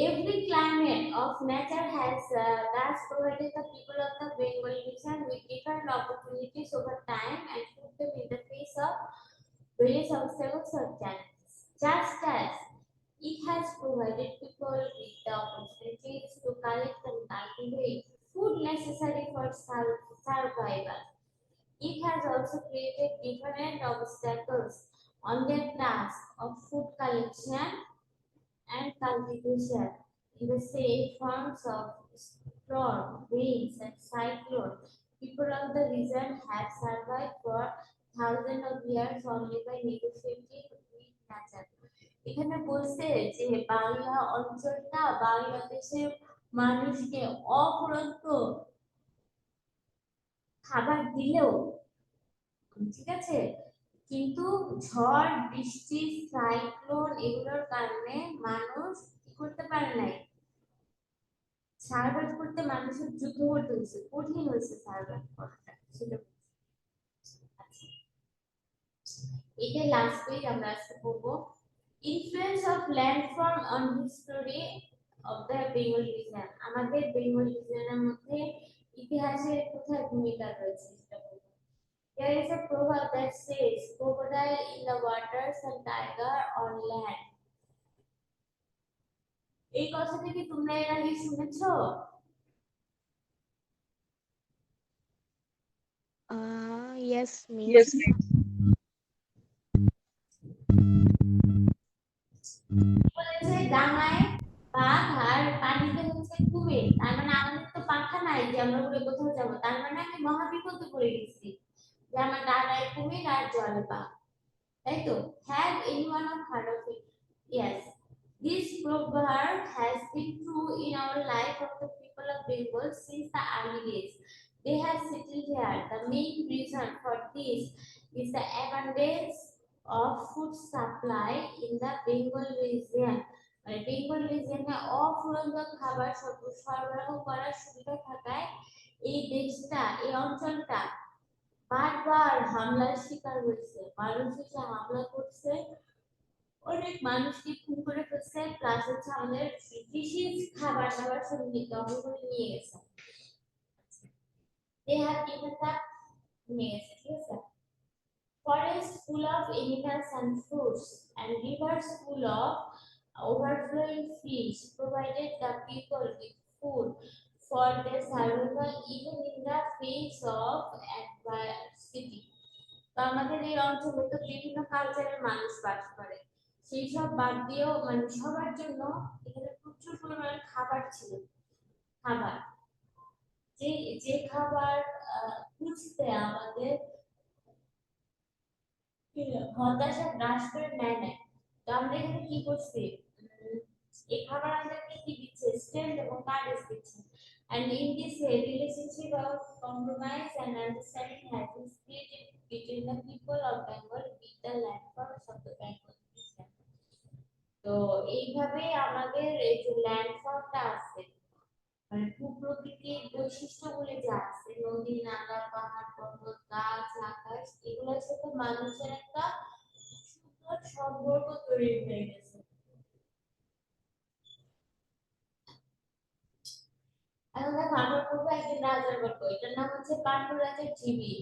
Every climate of nature has thus provided the people of the Bengal region with different opportunities over time and put them in the face of various obstacles or challenges. Just as it has provided people with the opportunities to collect and cultivate food necessary for survival, it has also created different obstacles on their task of food collection and cultivation in the same forms of storm, winds, and cyclone. People of the region have survived for thousands of years only by negotiating with nature. এখানে বলছে যে বাংলা অঞ্চলটা বাংলাদেশের মানুষকে অফুরন্ত খাবার দিলেও, ঠিক আছে, কিন্তু ঝড় বৃষ্টি সাইক্লোন এগুলোর কারণে মানুষ কি করতে পারে নাই, সার্ভাইভ করতে মানুষের যুদ্ধ করতে হয়েছে, কঠিন হয়েছে সার্ভাইভ করাটা সেটা। আচ্ছা, এটা লাস্ট পেজ আমরা আজকে পড়বো। Influence of landform on history of the Bengal reason. আমাদের বেঙ্গল রিজনের মধ্যে ইতিহাসের কোথায় ভূমিকা রয়েছে সেটা বলবো। There is a proverb that says crocodile in the waters and tiger on land. এই কথাটা কি তোমরা এর আগে শুনেছো? Yes miss. Yes, miss. বলেছে ডাঙায় বাঘ আর পানিতে হচ্ছে কুমির। তার মানে আমাদের তো পাখা নাই যে আমরা উড়ে কোথাও যাবো, তার মানে আমি মহাবিপদে পড়ে গেছি যে আমার ডাঙায় কুমির আর জলে বাঘ, তাই তো? Have anyone of heard of it? Yes. This proverb has been true in our life of the people of Bengal since the early days. They have settled here. The main reason for this is the abundance of food supply in the Bengal region. মানে বেঙ্গল রিজিয়নে অফুরন্ত খাবার সরবরাহ করার সুবিধা থাকায় এই দেশটা, এই অঞ্চলটা বারবার হামলার শিকার হয়েছে। মানুষ এসে হামলা করছে, অনেক মানুষকে খুন করে ফেলছে, প্লাস হচ্ছে আমাদের কৃষি খাবার দাবার সব দখল করে নিয়ে গেছে। They have given the নিয়ে গেছে, ঠিক আছে? Forest full of animals and fruits and rivers full of overflowing fish provided the people with food for their survival even in the face of adversity. তো আমাদের এই অঞ্চলে তো বিভিন্ন কালচারের মানুষ বাস করে, সেই সব বাদ দিয়েও মানে সবার জন্য এখানে প্রচুর পরিমাণে খাবার ছিল। খাবার, যে যে খাবার খুঁজতে আমাদের হতাশা গ্রাস করে নেয় না। তো আমরা এখানে কি করছি, এই খাবার আমাদেরকে কি দিচ্ছে, স্ট্রেংথ এবং কারেজ দিচ্ছে। And in this way, relationship of compromise and understanding has been created between the people of Bengal with the landforms of the Bengal region. তো এইভাবে আমাদের এই যে ল্যান্ডফর্মটা আছে, মানে ভূপ্রকৃতির বৈশিষ্ট্যগুলি যা আছে, নদী, নালা, পাহাড়, পর্বত, গাছ, আকাশ, এগুলোর সাথে মানুষের একটা সুন্দর সম্পর্ক তৈরি হয়ে গেছে। এখন দেখো আমরা পড়বো একজন রাজার গল্প, এটার নাম হচ্ছে পান্ডু রাজার জীবী।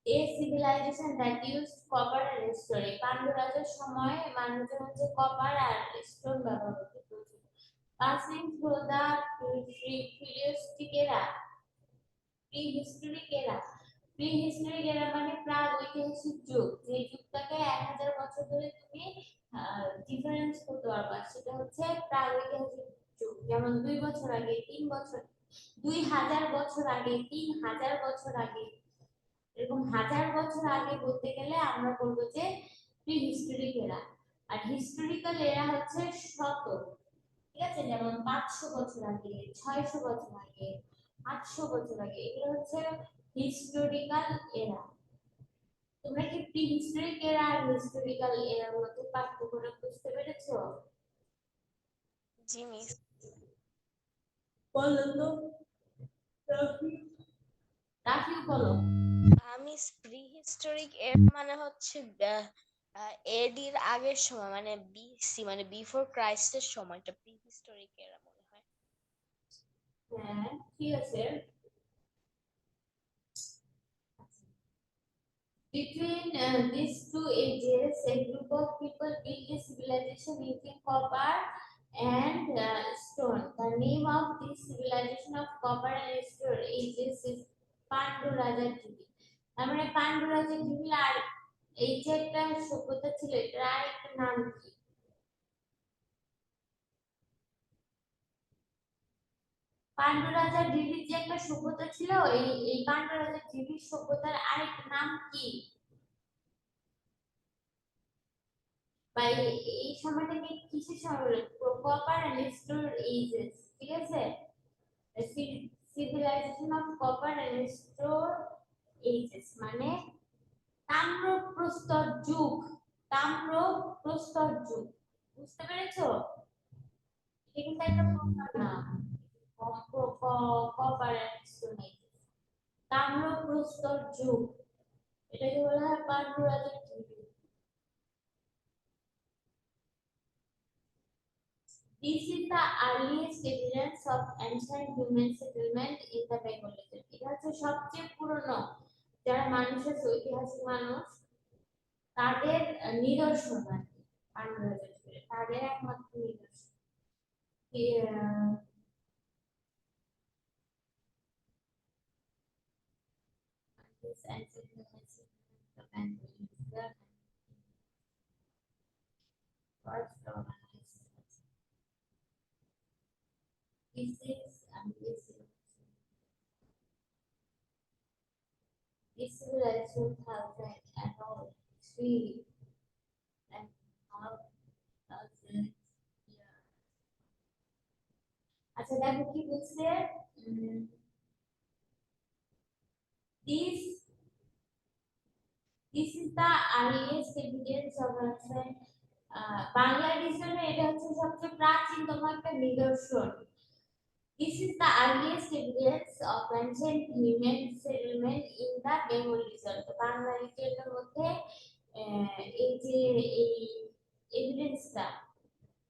A civilization that used copper and stone. Pandu রাজার সময় মানুষজন হচ্ছে কপার আর স্টোন ব্যবহার করত। Passing through the prehistoric era. প্রিহিস্টোরিক এরা মানে প্রাগৈতিহাসিক যুগ, যে যুগটাকে 1000 বছর ধরে তুমি ডিফারেন্স করতে পারবা, সেটা হচ্ছে প্রাগৈতিহাসিক যুগ। যেমন 2 বছর আগে, 3 বছর, 2000 বছর আগে, 3000 বছর আগে, এরকম 1000 বছর আগে বলতে গেলে আমরা বলবো যে প্রিহিস্টোরিক এরা। আর হিস্টোরিক্যাল এরা হচ্ছে শত, ঠিক আছে, যেমন 500 বছর আগে, 600 বছর আগে, 800 বছর আগে, এগুলো হচ্ছে হিস্টোরিক্যাল এরা। তোমরা কি প্রিহিস্টোরিক এরা আর হিস্টোরিক্যাল এরার মধ্যে পার্থক্যটা বুঝতে পেরেছো? জি মিস। বলো তো, রাফি বলো। মিস, প্রিহিস্টোরিক এর মানে হচ্ছে এডির আগের সময়, মানে বিসি মানে বিফোর ক্রাইস্টের সময়টা প্রিহিস্টোরিক এরা মনে হয়। হ্যাঁ ঠিক আছে। Between these two ages, a group of people built a civilization using copper and stone. The name of this civilization of copper and stone ages is Pandu Raja Tibi. আমরা পান্ডু রাজা টিবি আর এই যে একটা সভ্যতা ছিল, এটার আরেকটা নাম কি? পান্ডু রাজা টিবির যে একটা সভ্যতা ছিল, এই পান্ডু রাজা টিবির সভ্যতার আরেকটা নাম কি? বা এই সময়টাকে কিসের সময় বলে? কপার এন্ড স্টোন এজেস, ঠিক আছে, civilisation of copper and stone ages মানে তাম্র প্রস্তর যুগ, তাম্র প্রস্তর যুগ, বুঝতে পেরেছো? এটা কিন্তু একটা প্রকার নাম, কপার এন্ড স্টোন এজেস, তাম্র প্রস্তর যুগ, এটাকে বলা হয় পান্ডু রাজার যুগ। This is the earliest evidence of ancient human settlement in the Bengal region. এটা হচ্ছে সবচেয়ে পুরনো যারা মানুষ আছে, ঐতিহাসিক মানুষ, তাদের নিদর্শন আর কি, পান্ডু রাজার যুগে তাদের একমাত্র নিদর্শন। This ancient human settlement of Bengal is the first organized. This is this civilization has an all 3.5 thousand years. আচ্ছা দেখো কি বলছে, this this is the earliest evidence of ancient বাংলাদেশের জন্য এটা হচ্ছে সবচেয়ে প্রাচীনতম একটা নিদর্শন। This is the earliest evidence of ancient human settlement in the Bengal region. তো বাংলা রিজিয়নের মধ্যে এই যে এই এভিডেন্সটা,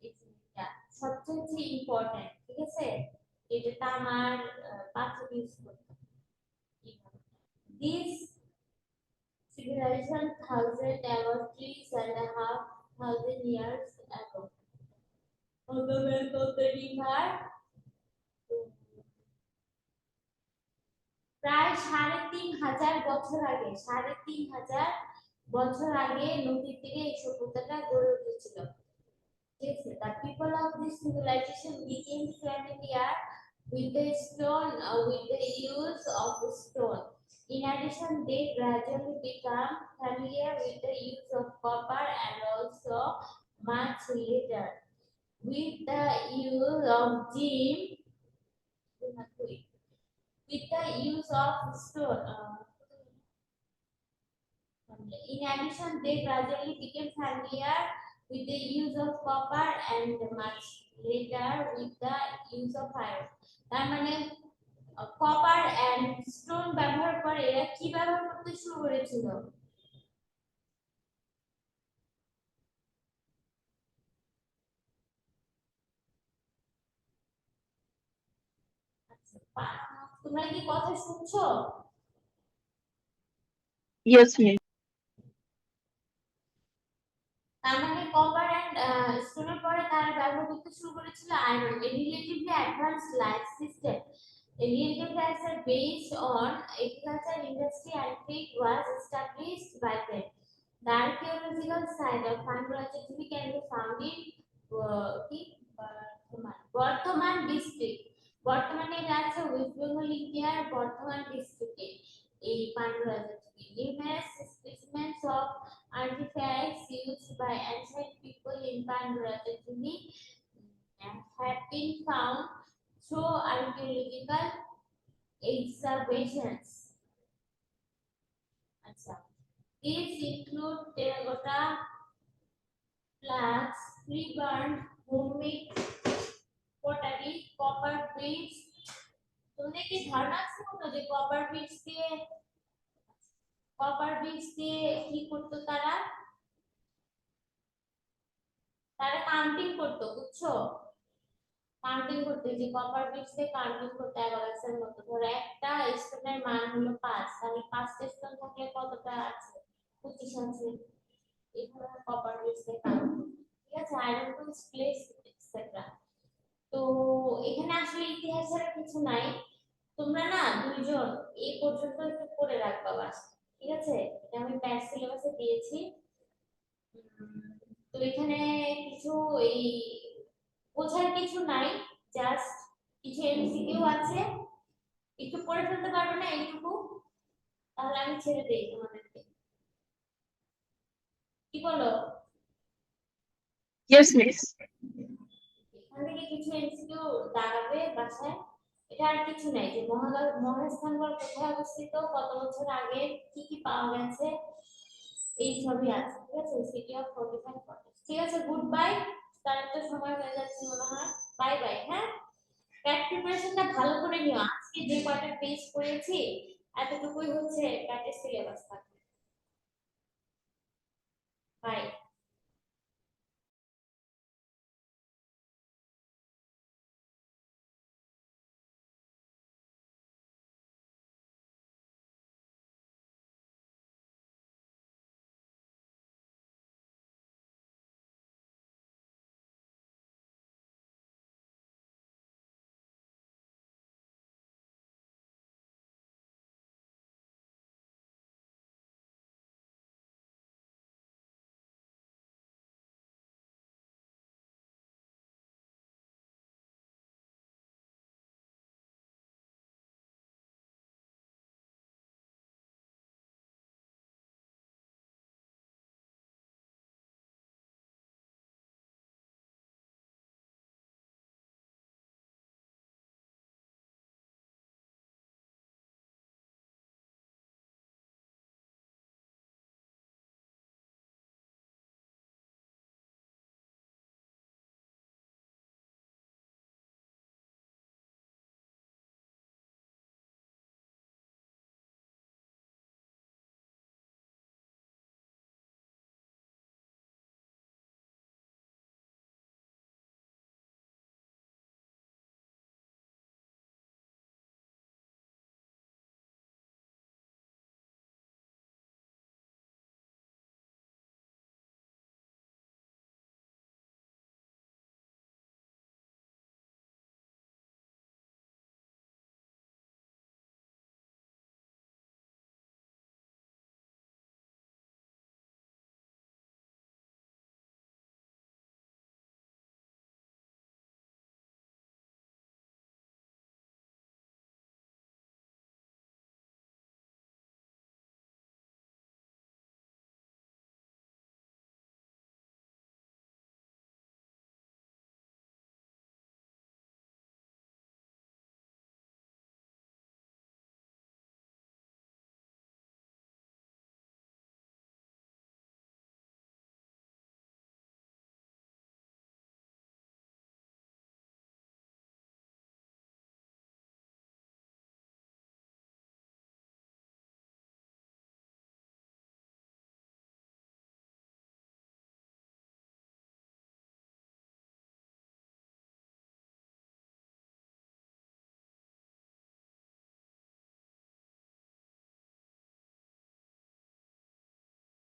এটা সবচেয়ে ইম্পর্টেন্ট, ঠিক আছে, এটা তামার পাথর ইউজ করতে। This civilization thousand about 3.5 thousand years ago on the bank of the river প্রায় ৩,৫০০ বছর আগে ৩,৫০০ বছর আগে নদীর তীরে এই সভ্যতাটা গড়ে উঠেছিল। ঠিক আছে, the people of this civilization became familiar with the stone, with the use of stone. In addition, they gradually become familiar with the use of copper and also much later with the use of gym, with the use of stone. In addition, they gradually became familiar with the use of copper and much later with the use of iron. তার মানে copper and stone ব্যবহার করে এরা কি ব্যবহার করতে শুরু করেছিল? তোমরা কি কথা শুনছো? Yes, miss. তার মানে কপার এন্ড স্টোনের পরে তারা ব্যবহার করতে শুরু করেছিল iron. A relatively advance life system relatively as a based on agriculture industry and trade was established by them. The archaeological site of Panduraja can be found in Bardhaman district. বর্তমানে এটা আছে ওয়েস্ট বেঙ্গল ইন্ডিয়ার বর্ধমান ডিস্ট্রিক্টে এই পান্ডুরাজা TV. Numerous specimens of artifacts used by ancient people in Panduraja TV have been found through archaeological excavations. আচ্ছা, these include terracotta plaques, pre-burned homemade pottery, copper beads. তোমাদের কি ধারণা আছে কোনো যে কপার বিটস দিয়ে কি করতো তারা? তারা কাউন্টিং করতো, বুঝছো? কাউন্টিং করতে যে কপার বিটস দিয়ে কাউন্টিং করতে অ্যাবাকাসের মতো। ধরো একটা স্টোনের মান হলো 5, তাহলে 5টা স্টোন থাকলে কতটা আছে? 25 আছে। এই ধরনের কপার বিটস দিয়ে কাউন্টিং। ঠিক আছে, আয়রন টুলস প্লেস এটসেট্রা। তো এখানে আসলে ইতিহাসের কিছু নাই, তোমরা না দুইজন এই পর্যন্ত একটু পড়ে রাখবা বাস। ঠিক আছে, এটা আমি প্যাড সিলেবাসে দিয়েছি। তো এখানে কিছু এই বোঝার কিছু নাই, জাস্ট কিছু এমসিকিউ আছে, একটু পড়ে ফেলতে পারবে না এইটুকু? তাহলে আমি ছেড়ে দেই তোমাদেরকে, কি বলো? Yes, miss. এখান থেকে কিছু এমসিকিউ দাঁড়াবে বাসায়। এটা আর কিছু নাই যে মহাস্থানগড় কোথায় অবস্থিত, কত বছর আগে, কি কি পাওয়া গেছে, এই সবই আছে। ঠিক আছে, সিটি অফ 45 40। ঠিক আছে, গুড বাই। তার তো সময় হয়ে যাচ্ছে মনে হয়। Bye bye. হ্যাঁ, প্যাট প্রিপারেশনটা ভালো করে নিও। আজকে যে কয়টা পেজ করেছি এতটুকুই হচ্ছে প্যাটের সিলেবাস।